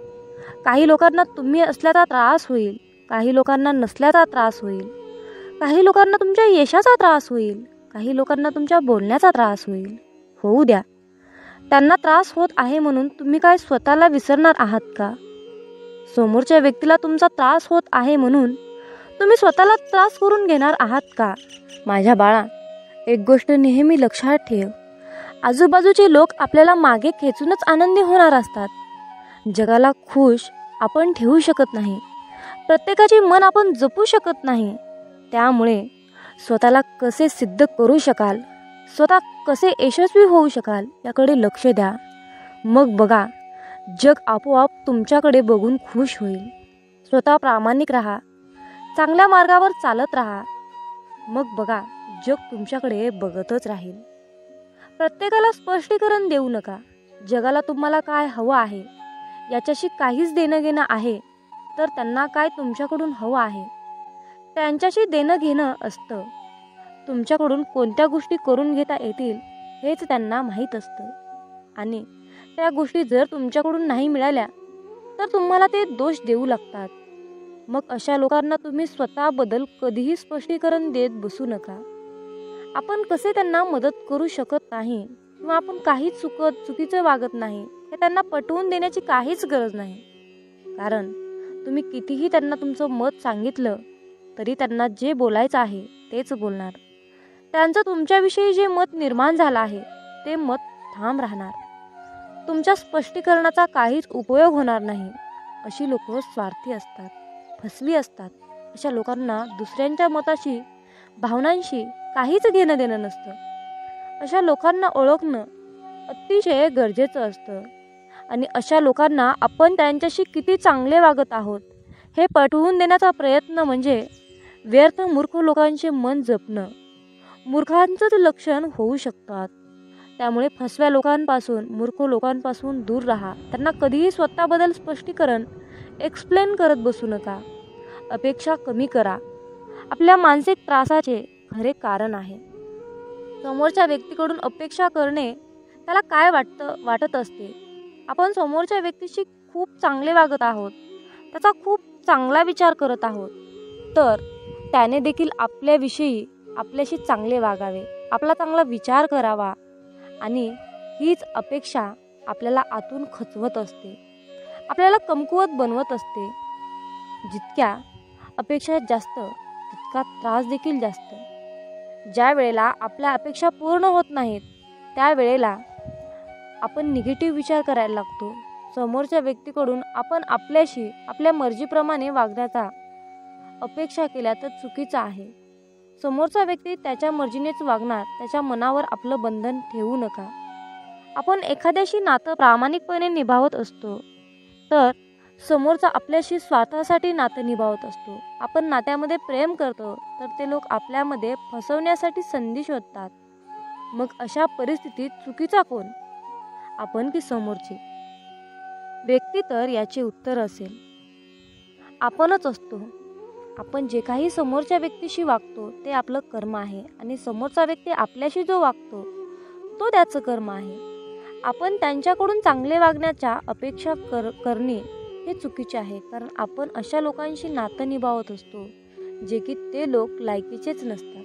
काही लोकांना तुम्ही असल्याचा त्रास होईल, काही लोकांना नसल्याचा त्रास होईल, काही लोकांना तुमच्या यशाचा त्रास होईल, काही लोकांना तुमच्या बोलण्याचा त्रास होईल. होऊ द्या. त्यांना त्रास होत आहे म्हणून तुम्ही काय स्वतःला विसरणार आहात का? समोरच्या व्यक्तीला तुमचा त्रास होत आहे म्हणून तुम्ही स्वतःला त्रास करून घेणार आहात का? माझ्या बाळा, एक गोष्ट नेहमी लक्षात ठेव, आजूबाजूचे लोक आपल्याला मागे खेचूनच आनंदी होणार असतात. जगाला खुश आपण ठेवू शकत नाही, प्रत्येकाचे मन आपण जपू शकत नाही. त्यामुळे स्वतःला कसे सिद्ध करू शकाल, स्वतः कसे यशस्वी होऊ शकाल याकडे लक्ष द्या. मग बघा, जग आपोआप तुमच्याकडे बघून खुश होईल. स्वतः प्रामाणिक राहा, चांगल्या मार्गावर चालत राहा. मग बघा, जग तुमच्याकडे बघतच राहील. प्रत्येकाला स्पष्टीकरण देऊ नका. जगाला तुम्हाला काय हवं आहे याच्याशी काहीच देणं घेणं आहे, तर त्यांना काय तुमच्याकडून हवं आहे त्यांच्याशी देणं घेणं असतं. तुमच्याकडून कोणत्या गोष्टी करून घेता येतील हेच त्यांना माहीत असतं. आणि त्या गोष्टी जर तुमच्याकडून नाही मिळाल्या तर तुम्हाला ते दोष देऊ लागतात. मग अशा लोकांना तुम्ही स्वतःबद्दल कधीही स्पष्टीकरण देत बसू नका. आपण कसे त्यांना मदत करू शकत नाही किंवा आपण काहीच चुकीचं वागत नाही हे त्यांना पटवून देण्याची काहीच गरज नाही. कारण तुम्ही कितीही त्यांना तुमचं मत सांगितलं तरी त्यांना जे बोलायचं आहे तेच बोलणार. त्यांचं तुमच्याविषयी जे मत निर्माण झालं आहे ते मत ठाम राहणार. तुमच्या स्पष्टीकरणाचा काहीच उपयोग होणार नाही. अशी लोक स्वार्थी असतात, फसवी असतात. अशा लोकांना दुसऱ्यांच्या मताशी, भावनांशी काहीच घेणं देणं नसतं. अशा लोकांना ओळखणं अतिशय गरजेचं असतं. आणि अशा लोकांना आपण त्यांच्याशी किती चांगले वागत आहोत हे पटवून देण्याचा प्रयत्न म्हणजे व्यर्थ मूर्ख लोकांचे मन जपणं. मूर्खांचंच लक्षण होऊ शकतात. त्यामुळे फसव्या लोकांपासून, मूर्ख लोकांपासून दूर राहा. त्यांना कधीही स्वतःबद्दल स्पष्टीकरण एक्सप्लेन करत बसू नका. अपेक्षा कमी करा. आपल्या मानसिक त्रासाचे खरे कारण आहे. समोरच्या व्यक्तीकडून अपेक्षा करणे त्याला काय वाटत असते. आपण समोरच्या व्यक्तीशी खूप चांगले वागत आहोत, त्याचा खूप चांगला विचार करत आहोत, तर त्याने देखील आपल्याविषयी आपल्याशी चांगले वागावे, आपला चांगला विचार करावा. आणि हीच अपेक्षा आपल्याला आतून खचवत असते, आपल्याला कमकुवत बनवत असते. जितक्या अपेक्षा जास्त तितका त्रास देखील जास्त. ज्या वेळेला आपल्या अपेक्षा पूर्ण होत नाहीत त्यावेळेला आपण निगेटिव्ह विचार करायला लागतो. समोरच्या व्यक्तीकडून आपण आपल्याशी आपल्या मर्जीप्रमाणे वागण्याचा अपेक्षा केल्या तर चुकीचं आहे. समोरचा व्यक्ती त्याच्या मर्जीनेच वागणार, त्याच्या मनावर आपलं बंधन ठेवू नका. आपण एखाद्याशी नातं प्रामाणिकपणे निभावत असतो तर समोरचा आपल्याशी स्वार्थासाठी नातं निभावत असतो. आपण नात्यामध्ये प्रेम करतो तर ते लोक आपल्यामध्ये फसवण्यासाठी संधी शोधतात. मग अशा परिस्थितीत चुकीचा कोण, आपण की समोरची व्यक्ती? तर याचे उत्तर असेल आपणच असतो. आपण जे काही समोरच्या व्यक्तीशी वागतो ते आपलं कर्म आहे आणि समोरचा व्यक्ती आपल्याशी जो वागतो तो त्याचं कर्म आहे. आपण त्यांच्याकडून चांगले वागण्याच्या अपेक्षा करणे हे चुकीचे आहे. कारण आपण अशा लोकांशी नातं निभावत असतो जे की ते लोक लायकीचेच नसतात.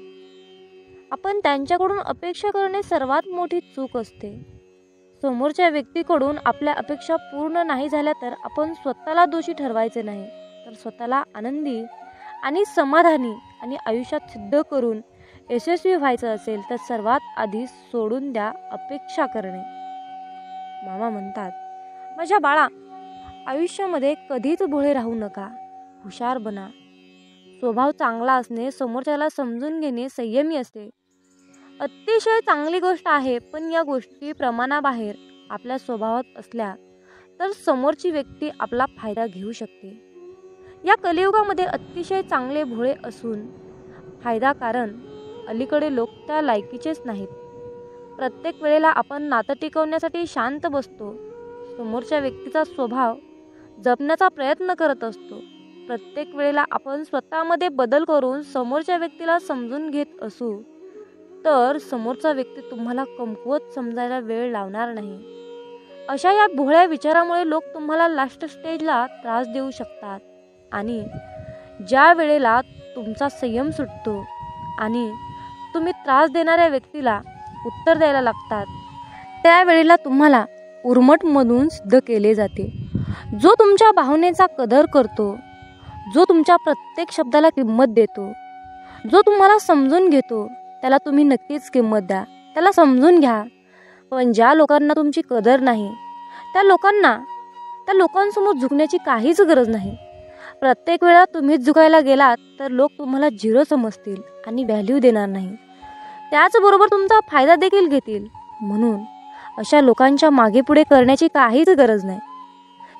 आपण त्यांच्याकडून अपेक्षा करणे सर्वात मोठी चूक असते. समोरच्या व्यक्तीकडून आपल्या अपेक्षा पूर्ण नाही झाल्या तर आपण स्वतःला दोषी ठरवायचे नाही, तर स्वतःला आनंदी आणि समाधानी आणि आयुष्यात सिद्ध करून यशस्वी व्हायचं असेल तर सर्वात आधी सोडून द्या अपेक्षा करणे. मामा म्हणतात, माझ्या बाळा, आयुष्यामध्ये कधीच भोळे राहू नका, हुशार बना. स्वभाव चांगला असणे, समोरच्याला समजून घेणे संयमी असते. अतिशय चांगली गोष्ट आहे. पण या गोष्टी प्रमाणाबाहेर आपल्या स्वभावात असल्या तर समोरची व्यक्ती आपला फायदा घेऊ शकते. या कलियुगामध्ये अतिशय चांगले भोळे असून फायदा, कारण अलीकडे लोक त्या लायकीचेच नाहीत. प्रत्येक वेळेला आपण नातं टिकवण्यासाठी शांत बसतो, समोरच्या व्यक्तीचा स्वभाव जपण्याचा प्रयत्न करत असतो. प्रत्येक वेळेला आपण स्वतःमध्ये बदल करून समोरच्या व्यक्तीला समजून घेत असू तर समोरचा व्यक्ती तुम्हाला कमकुवत समजायला वेळ लावणार नाही. अशा या भोळ्या विचारामुळे लोक तुम्हाला लास्ट स्टेजला त्रास देऊ शकतात. आणि ज्या वेळेला तुमचा संयम सुटतो आणि तुम्ही त्रास देणाऱ्या व्यक्तीला उत्तर द्यायला लागतात त्यावेळेला तुम्हाला उर्मटमधून सिद्ध केले जाते. जो तुमच्या भावनेचा कदर करतो, जो तुमच्या प्रत्येक शब्दाला किंमत देतो, जो तुम्हाला समजून घेतो, त्याला तुम्ही नक्कीच किंमत द्या, त्याला समजून घ्या. पण ज्या लोकांना तुमची कदर नाही, त्या लोकांसमोर झुकण्याची काहीच गरज नाही. प्रत्येक वेळा तुम्हीच झुकायला गेलात तर लोक तुम्हाला झिरो समजतील आणि व्हॅल्यू देणार नाही. त्याचबरोबर तुमचा फायदा देखील घेतील. म्हणून अशा लोकांच्या मागे पुढे करण्याची काहीच गरज नाही.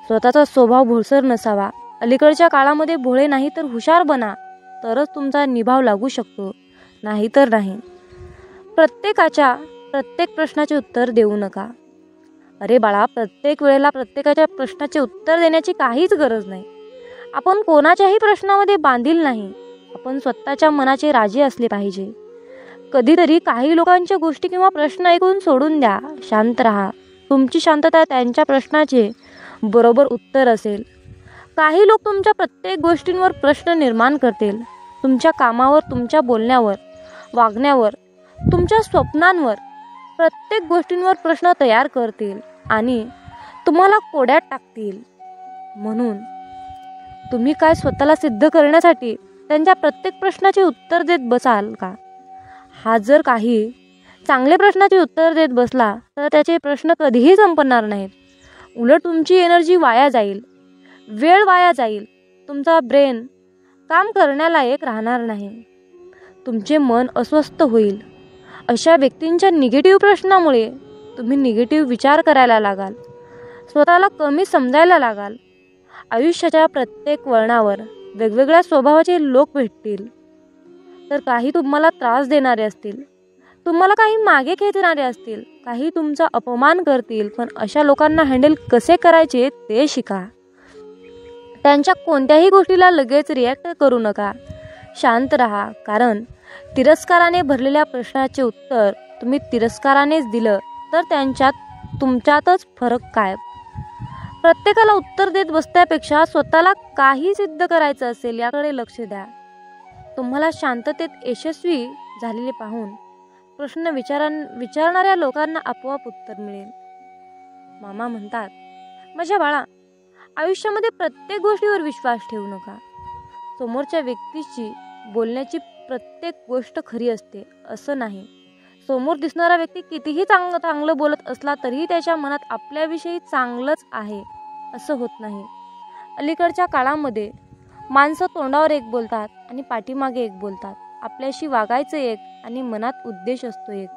स्वतःचा स्वभाव भोळसर नसावा. अलीकडच्या काळामध्ये भोळे नाही तर हुशार बना, तरच तुमचा निभाव लागू शकतो, नाही तर नाही. प्रत्येकाच्या प्रत्येक प्रश्नाचे उत्तर देऊ नका. अरे बाळा, प्रत्येक वेळेला प्रत्येकाच्या प्रश्नाचे उत्तर देण्याची काहीच गरज नाही. आपण कोणाच्याही प्रश्नामध्ये बांधील नाही. आपण स्वतःच्या मनाचे राजे असले पाहिजे. कधीतरी काही लोकांच्या गोष्टी किंवा प्रश्न ऐकून सोडून द्या. शांत राहा. तुमची शांतता त्यांच्या प्रश्नाचे बरोबर उत्तर असेल. काही लोक तुमच्या प्रत्येक गोष्टींवर प्रश्न निर्माण करतील. तुमच्या कामावर, तुमच्या बोलण्यावर, वागण्यावर, तुमच्या स्वप्नांवर, प्रत्येक गोष्टींवर प्रश्न तयार करतील आणि तुम्हाला कोड्यात टाकतील. म्हणून तुम्ही काय स्वतःला सिद्ध करण्यासाठी त्यांच्या प्रत्येक प्रश्नाचे उत्तर देत बसाल का? हा जर काही चांगले प्रश्नाचे उत्तर देत बसला तर त्याचे प्रश्न कधीही संपणार नाहीत. उलट तुमची एनर्जी वाया जाईल, वेळ वाया जाईल. तुमचा ब्रेन काम करण्यालायक राहणार नाही. तुमचे मन अस्वस्थ होईल. अशा व्यक्तींच्या निगेटिव्ह प्रश्नामुळे तुम्ही निगेटिव्ह विचार करायला लागाल, स्वतःला कमी समजायला लागाल. आयुष्याच्या प्रत्येक वळणावर वेगवेगळ्या स्वभावाचे लोक भेटतील. तर काही तुम्हाला त्रास देणारे असतील, तुम्हाला काही मागे खेचणारे असतील, काही तुमचा अपमान करतील. पण अशा लोकांना हँडल कसे करायचे ते शिका. त्यांच्या कोणत्याही गोष्टीला लगेच रिॲक्ट करू नका. शांत राहा. कारण तिरस्काराने भरलेल्या प्रश्नाचे उत्तर तुम्ही तिरस्कारानेच दिलं तर तुमच्यातच फरक काय? प्रत्येकाला उत्तर देत बसण्यापेक्षा स्वतःला काही सिद्ध करायचं असेल याकडे लक्ष द्या. तुम्हाला शांततेत यशस्वी झालेले पाहून प्रश्न विचारणाऱ्या लोकांना आपोआप उत्तर मिळेल. मामा म्हणतात, माझ्या बाळा, आयुष्यामध्ये प्रत्येक गोष्टीवर विश्वास ठेवू नका. समोरच्या व्यक्तीची बोलण्याची प्रत्येक गोष्ट खरी असते असं नाही. समोर दिसणारा व्यक्ती कितीही चांगलं बोलत असला तरीही त्याच्या मनात आपल्याविषयी चांगलंच आहे असं होत नाही. अलीकडच्या काळामध्ये माणसं तोंडावर एक बोलतात आणि पाठीमागे एक बोलतात. आपल्याशी वागायचं एक आणि मनात उद्देश असतो एक.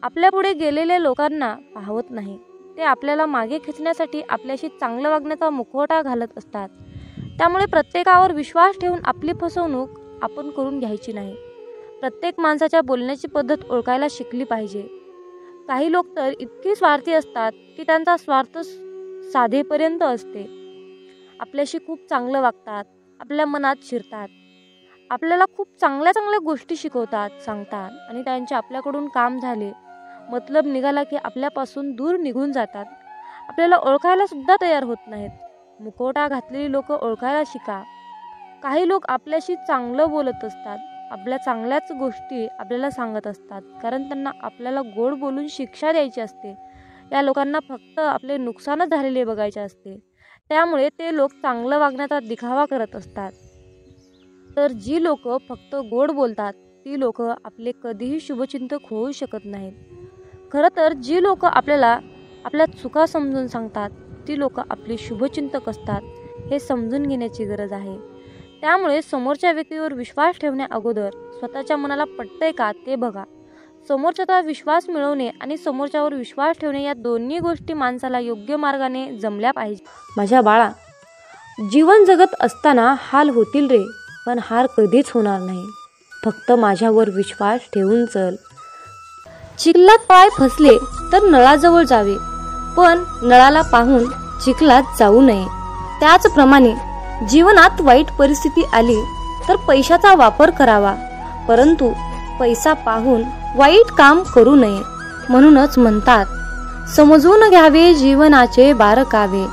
आपल्यापुढे गेलेल्या लोकांना पाहवत नाही. ते आपल्याला मागे खेचण्यासाठी आपल्याशी चांगलं वागण्याचा मुखवटा घालत असतात. त्यामुळे प्रत्येकावर विश्वास ठेवून आपली फसवणूक आपण करून घ्यायची नाही. प्रत्येक माणसाच्या बोलण्याची पद्धत ओळखायला शिकली पाहिजे. काही लोक तर इतके स्वार्थी असतात की त्यांचा स्वार्थ साधेपर्यंत असते. आपल्याशी खूप चांगलं वागतात, आपल्या मनात शिरतात, आपल्याला खूप चांगल्या गोष्टी शिकवतात, सांगतात आणि त्यांचे आपल्याकडून काम झाले, मतलब निघाला की आपल्यापासून दूर निघून जातात. आपल्याला ओळखायला सुद्धा तयार होत नाहीत. मुखवटा घातलेली लोक ओळखायला शिका. काही लोक आपल्याशी चांगलं बोलत असतात, आपल्या चांगल्याच गोष्टी आपल्याला सांगत असतात, कारण त्यांना आपल्याला गोड बोलून शिक्षा द्यायची असते. या लोकांना फक्त आपले नुकसानच झालेले बघायचे असते. त्यामुळे ते लोक चांगलं वागण्याचा दिखावा करत असतात. तर जी लोक फक्त गोड बोलतात ती लोक आपले कधीही शुभचिंतक होऊ शकत नाहीत. खरं तर जी लोक आपल्याला आपल्या चुका समजून सांगतात ती लोक आपली शुभचिंतक असतात हे समजून घेण्याची गरज आहे. त्यामुळे समोरच्या व्यक्तीवर विश्वास ठेवण्या अगोदर स्वतःच्या मनाला पटतंय का ते बघा. समोरच्याचा विश्वास मिळवणे आणि समोरच्यावर विश्वास ठेवणे या दोन्ही गोष्टी माणसाला योग्य मार्गाने जमल्या पाहिजे. माझ्या बाळा, जीवन जगत असताना हाल होतील रे, पण हार कधीच होणार नाही. फक्त माझ्यावर विश्वास ठेवून चल. चिखलात पाय फसले तर नळाजवळ जावे, पण नळाला पाहून चिखलात जाऊ नये. त्याचप्रमाणे जीवनात वाईट परिस्थिती आली तर पैशाचा वापर करावा, परंतु पैसा पाहून वाईट काम करू नये. म्हणूनच म्हणतात, समजून घ्यावे जीवनाचे बारकावे,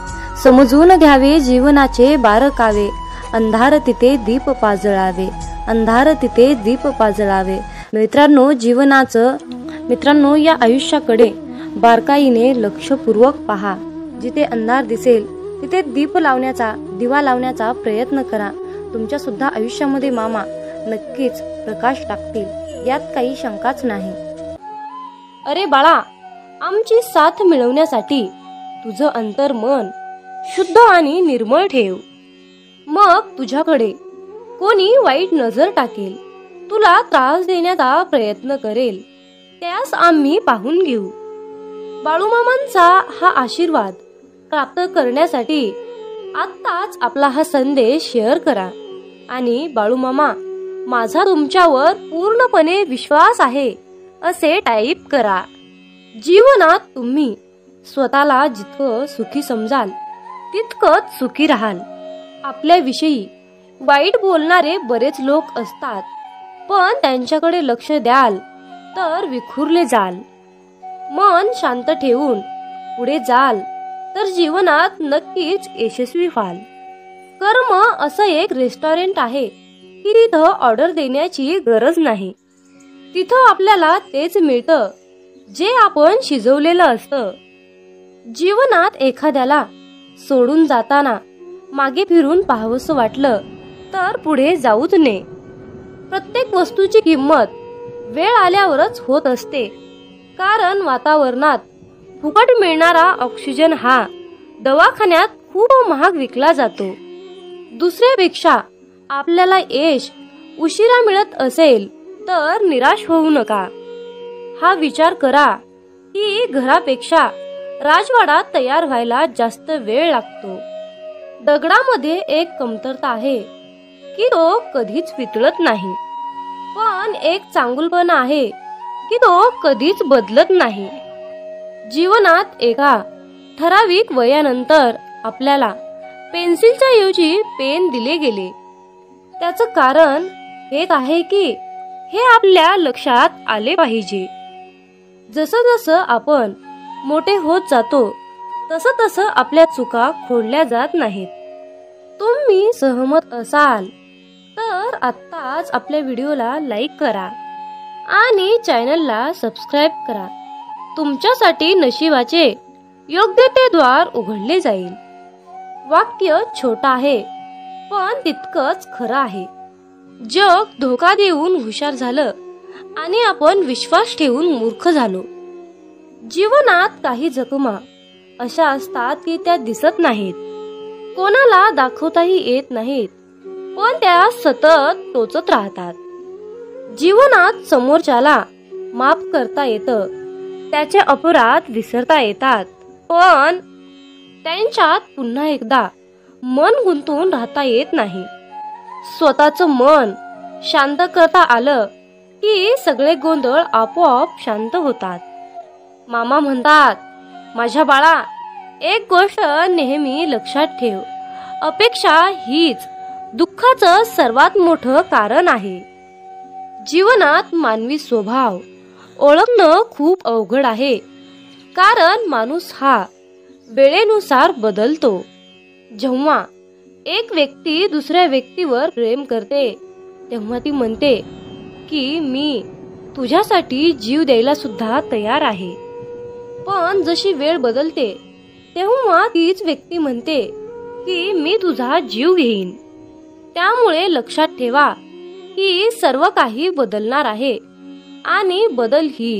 समजून घ्यावे जीवनाचे बारकावे, अंधार तिथे दीप पाजळावे, अंधार तिथे दीप पाजळावे. मित्रांनो, या आयुष्याकडे बारकाईने लक्षपूर्वक पहा. जिथे अंधार दिसेल तिथे दिवा लावण्याचा प्रयत्न करा. तुमच्या सुद्धा आयुष्यामध्ये मामा नक्कीच प्रकाश टाकतील, यात काही शंकाच नाही. अरे बाळा, आमची साथ मिळवण्यासाठी तुझं अंतर्मन शुद्ध आणि निर्मळ ठेव. मग तुझ्याकडे कोणी वाईट नजर टाकेल, तुला त्रास देण्याचा प्रयत्न करेल, त्यास आम्ही पाहून घेऊ. बाळूमामांचा हा आशीर्वाद प्राप्त करण्यासाठी आत्ताच आपला हा संदेश शेअर करा आणि बाळूमामा, माझा तुमच्यावर पूर्णपणे विश्वास आहे असे टाईप करा. जीवनात तुम्ही स्वतःला जितकं सुखी समजाल तितकंच सुखी राहाल. आपल्याविषयी वाईट बोलणारे बरेच लोक असतात, पण त्यांच्याकडे लक्ष द्याल तर विखुरले जाल. मन शांत ठेवून पुढे जाल तर जीवनात नक्कीच यशस्वी व्हाल. कर्म असं एक रेस्टॉरंट आहे की तिथं ऑर्डर देण्याची गरज नाही. तिथं आपल्याला तेच मिळतं जे आपण शिजवलेलं असतं. जीवनात एखाद्याला सोडून जाताना मागे फिरून पाहावंसं वाटलं तर पुढे जाऊच नये. प्रत्येक वस्तूची किंमत वेळ आल्यावरच होत असते, कारण वातावरणात फुकट मिळणारा ऑक्सिजन हा दवाखान्यात खूप महाग विकला जातो. दुसऱ्यापेक्षा आपल्याला यश उशिरा मिळत असेल तर निराश होऊ नका. हा विचार करा की घरापेक्षा राजवाडा तयार व्हायला जास्त वेळ लागतो. दगडामध्ये एक कमतरता आहे की तो कधीच वितळत नाही, पण एक चांगुलपणा आहे की तो कधीच बदलत नाही. जीवनात एका ठराविक वयानंतर आपल्याला पेन्सिलच्या ऐवजी पेन दिले गेले. त्याचं कारण हेच आहे की हे आपल्या लक्षात आले पाहिजे. जसं जसं आपण मोठे होत जातो तसं तसं आपल्या चुका खोडल्या जात नाहीत. तुम्ही सहमत असाल तर आत्ताच आपल्या व्हिडिओला लाईक करा आणि चॅनलला सबस्क्राईब करा. तुमच्यासाठी नशिबाचे योग्य ते द्वार उघडले जाईल. वाक्य छोटं आहे पण तितकंच खरं आहे. जग धोका देऊन हुशार झालं आणि आपण विश्वास ठेवून मूर्ख झालो. जीवनात काही जखमा अशा असतात की त्या दिसत नाहीत, कोणाला दाखवताही येत नाहीत, पण त्या सतत टोचत राहतात. जीवनात समोरच्याला माफ करता येतं, त्याचे अपराध विसरता येतात, पण त्यांच्यात पुन्हा एकदा मन गुंतून राहता येत नाही. स्वतःचं मन शांत करता आलं की सगळे गोंधळ आपोआप शांत होतात. मामा म्हणतात, माझ्या बाळा, एक गोष्ट नेहमी लक्षात ठेव, अपेक्षा हीच दुःखाचं सर्वात मोठं कारण आहे. जीवनात मानवी स्वभाव ओळखणं खूप अवघड आहे, कारण माणूस हा वेळेनुसार बदलतो. जेव्हा एक व्यक्ती दुसऱ्या व्यक्तीवर प्रेम करते तेव्हा ती म्हणते की मी तुझ्यासाठी जीव द्यायला सुद्धा तयार आहे. पण जशी वेळ बदलते तेव्हा तीच व्यक्ती म्हणते की मी तुझा जीव घेईन. त्यामुळे लक्षात ठेवा की सर्व काही बदलणार आहे आणि बदल ही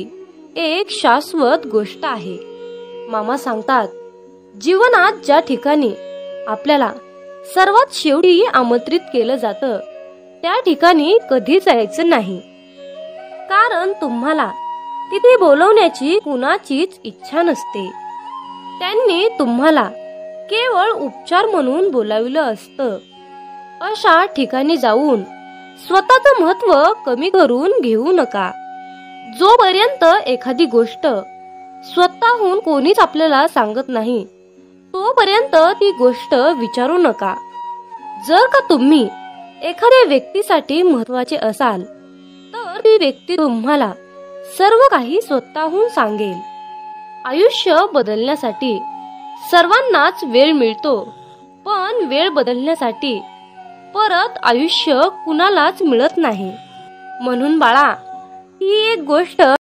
एक शाश्वत गोष्ट आहे. मामा सांगतात, जीवनात ज्या ठिकाणी आपल्याला सर्वात शेवटी आमंत्रित केलं जातं त्या ठिकाणी कधीच जायचं नाही, कारण तुम्हाला तिथे बोलवण्याची कुणाचीच इच्छा नसते. त्यांनी तुम्हाला केवळ उपचार म्हणून बोलाविलं असतं. अशा ठिकाणी जाऊन स्वतःचं महत्त्व कमी करून घेऊ नका. जोपर्यंत एखादी गोष्ट स्वतःहून कोणीच आपल्याला सांगत नाही तोपर्यंत ती गोष्ट विचारू नका. जर का तुम्ही एखाद्या व्यक्तीसाठी महत्त्वाचे असाल तर ती व्यक्ती तुम्हाला सर्व काही स्वतःहून सांगेल. आयुष्य बदलण्यासाठी सर्वांनाच वेळ मिळतो, पण वेळ बदलण्यासाठी परत आयुष्य कुणालाच मिळत नाही. म्हणून बाळा, ही एक गोष्ट